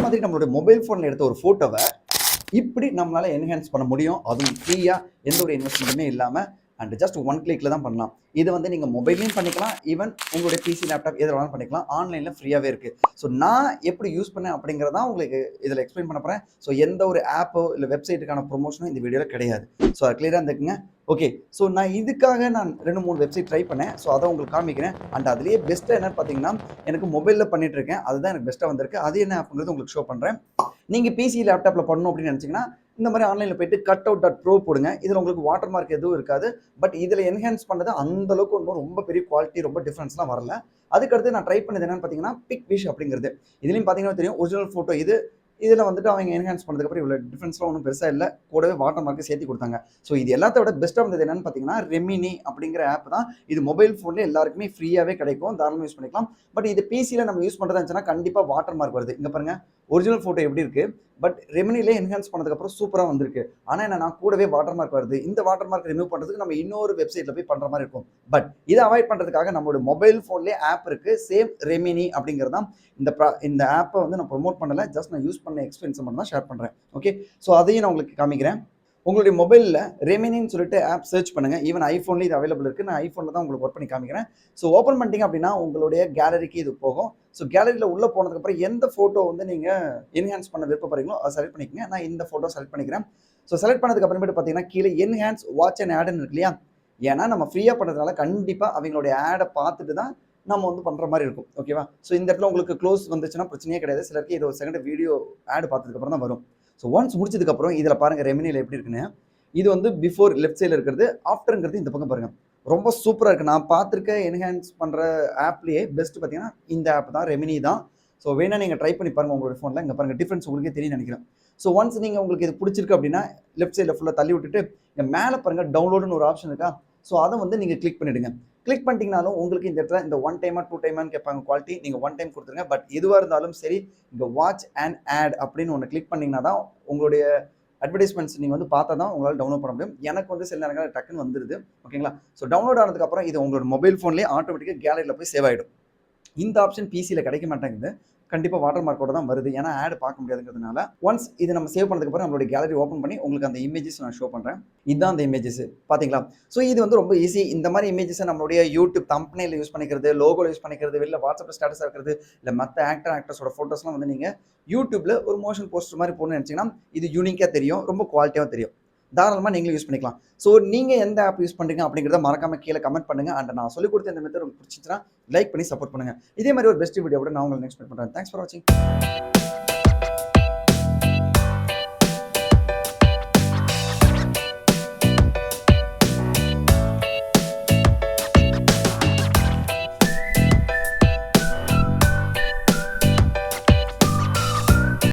மாதிரி நம்மளுடைய மொபைல் ஃபோனில் எடுத்த ஒரு ஃபோட்டோவை இப்படி நம்மளால் என்ஹான்ஸ் பண்ண முடியும். அதுவும் ஃப்ரீயாக எந்த ஒரு இன்வெஸ்ட்மெண்ட்டுமே இல்லாமல் அண்ட் ஜஸ்ட் ஒன் கிளிக்கில் தான் பண்ணலாம். இது வந்து நீங்கள் மொபைல்லையும் பண்ணிக்கலாம், ஈவன் உங்களுடைய பிசி லேப்டாப் எதில் வேணாலும் பண்ணிக்கலாம். ஆன்லைனில் ஃப்ரீயாகவே இருக்குது. ஸோ நான் எப்படி யூஸ் பண்ணேன் அப்படிங்கிறதான் உங்களுக்கு இதில் எக்ஸ்பிளைன் பண்ண போகிறேன். ஸோ எந்த ஒரு ஆப்போ இல்லை வெப்சைட்டுக்கான ப்ரொமோஷனும் இந்த வீடியோவில் கிடையாது. ஸோ அது கிளியராக இருந்துக்குங்க. ஓகே, ஸோ நான் இதுக்காக நான் 2-3 வெப்சைட் ட்ரை பண்ணேன். ஸோ அதை உங்களுக்கு காமிக்கிறேன். அண்ட் அதுலேயே பெஸ்ட்டாக என்னன்னு பார்த்தீங்கன்னா, எனக்கு மொபைலில் பண்ணிட்டு இருக்கேன், அதுதான் எனக்கு பெஸ்ட்டாக வந்திருக்கு. அது என்ன ஆப்ங்கிறது உங்களுக்கு ஷோ பண்ணுறேன். நீங்கள் பிசி லேப்டாப்பில் பண்ணணும் அப்படின்னு நினச்சிங்கன்னா இந்த மாதிரி ஆன்லைனில் போயிட்டு cutout.pro போடுங்க. இதில் உங்களுக்கு வாட்டர் மார்க் எதுவும் இருக்காது. பட் இதில் என்ஹான்ஸ் பண்ணது அந்த அளவுக்கு ஒன்றும் ரொம்ப பெரிய குவாலிட்டி ரொம்ப டிஃப்ரென்ஸ்லாம் வரல. அதுக்கடுத்து நான் ட்ரை பண்ணது என்னன்னு பார்த்தீங்கன்னா பிக்விஷ் அப்படிங்கிறது. இதுலையும் பார்த்தீங்கன்னா தெரியும், ஒரிஜினல் ஃபோட்டோ இது. இதில் வந்துட்டு அவங்க என்ஹான்ஸ் பண்ணதுக்கப்புறம் இவ்வளோ டிஃப்ரென்ஸ்லாம் ஒன்றும் பெருசாக இல்லை. கூடவே வாட்டர் மார்க்கு சேர்த்து கொடுத்தாங்க. ஸோ இது எல்லாத்த விட பெஸ்ட்டாக வந்தது என்னன்னு பார்த்தீங்கன்னா ரெமினி அப்படிங்கிற ஆப் தான். இது மொபைல் ஃபோன்லேயே எல்லாருக்குமே ஃப்ரீயாகவே கிடைக்கும், தாராளமாக யூஸ் பண்ணிக்கலாம். பட் இது பிசியில் நம்ம யூஸ் பண்ணுறதா இருந்துச்சுன்னா கண்டிப்பாக வாட்டர் மார்க் வருது. இங்கே பாருங்கள், ஒரிஜினல் ஃபோட்டோ எப்படி இருக்குது, பட் ரெமினிலே என்ஹான்ஸ் பண்ணதுக்கப்புறம் சூப்பராக வந்திருக்கு. ஆனால் என்னன்னா கூடவே வாட்டர் மார்க் வருது. இந்த வாட்டர் மார்க் ரிமூவ் பண்ணுறதுக்கு நம்ம இன்னொரு வெப்சைட்டில் போய் பண்ணுற மாதிரி இருக்கும். பட் இதை அவாய்ட் பண்ணுறதுக்காக நம்மளோட மொபைல் ஃபோன்லேயே ஆப் இருக்குது, சேம் ரெமினி அப்படிங்கிறதான். இந்த ஆப்பை வந்து நான் ப்ரொமோட் பண்ணலை, ஜஸ்ட் நான் யூஸ் பண்ண எக்ஸ்பீரியன்ஸை மட்டும் தான் ஷேர் பண்ணுறேன். ஓகே, ஸோ அதையும் நான் உங்களுக்கு காமிக்கிறேன். உங்களுடைய மொபைலில் ரெமினின்னு சொல்லிட்டு ஆப் சர்ச் பண்ணுங்கள். ஈவன் ஐஃபோன்லேயும் இது அவைலபிள் இருக்குது. நான் ஐஃபோனில் தான் உங்களுக்கு ஒர்க் பண்ணி காமிக்கிறேன். ஸோ ஓப்பன் பண்ணிட்டீங்க அப்படின்னா உங்களுடைய கேலரிக்கு இது போகும். ஸோ கேலரியில் உள்ளே போனதுக்கப்புறம் எந்த ஃபோட்டோ வந்து நீங்கள் என்ஹான்ஸ் பண்ண விருப்பப்படுறீங்களோ அதை செலக்ட் பண்ணிக்கங்க. நான் இந்த ஃபோட்டோ செலக்ட் பண்ணிக்கிறேன். ஸோ செலக்ட் பண்ணதுக்கு அப்புறமேட்டு பார்த்தீங்கன்னா கீழே என்ஹான்ஸ் வாட்ச் அண்ட் ஆடுன்னு இருக்கு இல்லையா? ஏன்னா நம்ம ஃப்ரீயாக பண்ணுறதுனால கண்டிப்பாக அவங்களுடைய ஆடை பார்த்துட்டு தான் நம்ம வந்து பண்ணுற மாதிரி இருக்கும். ஓகேவா? ஸோ இந்த இடத்துல உங்களுக்கு க்ளோஸ் வந்துச்சுன்னா பிரச்சனையே கிடையாது. சிலருக்கு 20 செகண்ட் வீடியோ ஆடு பார்த்ததுக்கப்புறம் தான் வரும். ஸோ ஒன்ஸ் முடிச்சதுக்கப்புறம் இதில் பாருங்கள் ரெமினியில் எப்படி இருக்குன்னு. இது வந்து பிஃபோர் லெஃப்ட் சைடில் இருக்கிறது, ஆஃப்டருங்கிறது இந்த பக்கம் பாருங்கள். ரொம்ப சூப்பராக இருக்குது. நான் பார்த்துருக்க என்ஹான்ஸ் பண்ணுற ஆப்லேயே பெஸ்ட்டு பார்த்தீங்கன்னா இந்த ஆப் தான், ரெமினி தான். ஸோ வேணால் நீங்கள் ட்ரை பண்ணி பாருங்கள் உங்களோட ஃபோனில். இங்கே பாருங்கள், டிஃப்ரென்ஸ் உங்களுக்கே தெரியும் நினைக்கிறேன். ஸோ ஒன்ஸ் நீங்கள் உங்களுக்கு இது பிடிச்சிருக்கு அப்படின்னா லெஃப்ட் சைடில் ஃபுல்லாக தள்ளி விட்டுட்டு இங்கே மேலே பாருங்கள் டவுன்லோடுன்னு ஒரு ஆப்ஷன் இருக்கா? ஸோ அதை வந்து நீங்கள் கிளிக் பண்ணிவிடுங்க. கிளிக் பண்ணிட்டீங்கனாலும் உங்களுக்கு இந்த இடத்துல இந்த 1 டைமா 2 டைமான்னு கேட்பாங்க குவாலிட்டி. நீங்கள் 1 டைம் கொடுத்துருங்க. பட் எதுவாக இருந்தாலும் சரி, இங்கே வாட்ச் அண்ட் ஆட் அப்படின்னு ஒன்று கிளிக் பண்ணிங்கன்னா தான் உங்களுடைய அட்வர்டைஸ்மெண்ட்ஸ் நீங்கள் வந்து பார்த்தா தான் உங்களால் டவுன்லோட் பண்ண முடியும். எனக்கு வந்து சில நேரங்கள் டக்குன்னு வந்துடுது. ஓகேங்களா? ஸோ டவுன்லோட் ஆனதுக்கப்புறம் இது உங்களோட மொபைல் ஃபோன்லேயே ஆட்டோமேட்டிக்காக கேலரியில் போய் சேவ் ஆகிடும். இந்த ஆப்ஷன் பிசியில் கிடைக்க மாட்டேங்குது. கண்டிப்பாக வாட்டர் மார்க்கோட தான் வருது, ஏன்னா ஆட் பார்க்க முடியாதுங்கிறதுனால. ஒன்ஸ் இது நம்ம சேவ் பண்ணதுக்கப்புறம் நம்மளுடைய கேலரி ஓப்பன் பண்ணி உங்களுக்கு அந்த இமேஜஸ் நான் ஷோ பண்ணுறேன். இதுதான் அந்த இமேஜஸ், பார்த்தீங்களா? ஸோ இது வந்து ரொம்ப ஈஸி. இந்த மாதிரி இமேஜஸை நம்மளுடைய யூடியூப் தம்ப்நெயிலில் யூஸ் பண்ணிக்கிறது, லோகோவில் யூஸ் பண்ணிக்கிறது, வெளில வாட்ஸ்அப்பில் ஸ்டேட்டஸ் இருக்கிறது, இல்லை மற்ற ஆக்டர்ஸோட ஃபோட்டோஸ்லாம் வந்து நீங்கள் யூடியூப்பில் ஒரு மோஷன் போஸ்டர் மாதிரி போடணும்னு நினச்சிங்கன்னா இது யூனிக்காக தெரியும், ரொம்ப குவாலிட்டியாக தெரியும். தாராளமாக நீங்களும் யூஸ் பண்ணிக்கலாம். ஸோ நீங்கள் எந்த ஆப் யூஸ் பண்ணுறீங்க அப்படிங்கிறத மறக்காம கீழே கமெண்ட் பண்ணுங்கள். அண்ட் நான் சொல்லிக் கொடுத்த இந்த மெத்தட் உங்களுக்கு பிடிச்சிச்சுன்னா லைக் பண்ணி சப்போர்ட் பண்ணுங்கள். இதே மாதிரி ஒரு பெஸ்ட் வீடியோவோட நான் உங்களுக்கு நெக்ஸ்ட் பண்ணுறேன். தேங்க்ஸ் ஃபார் வாட்சிங்.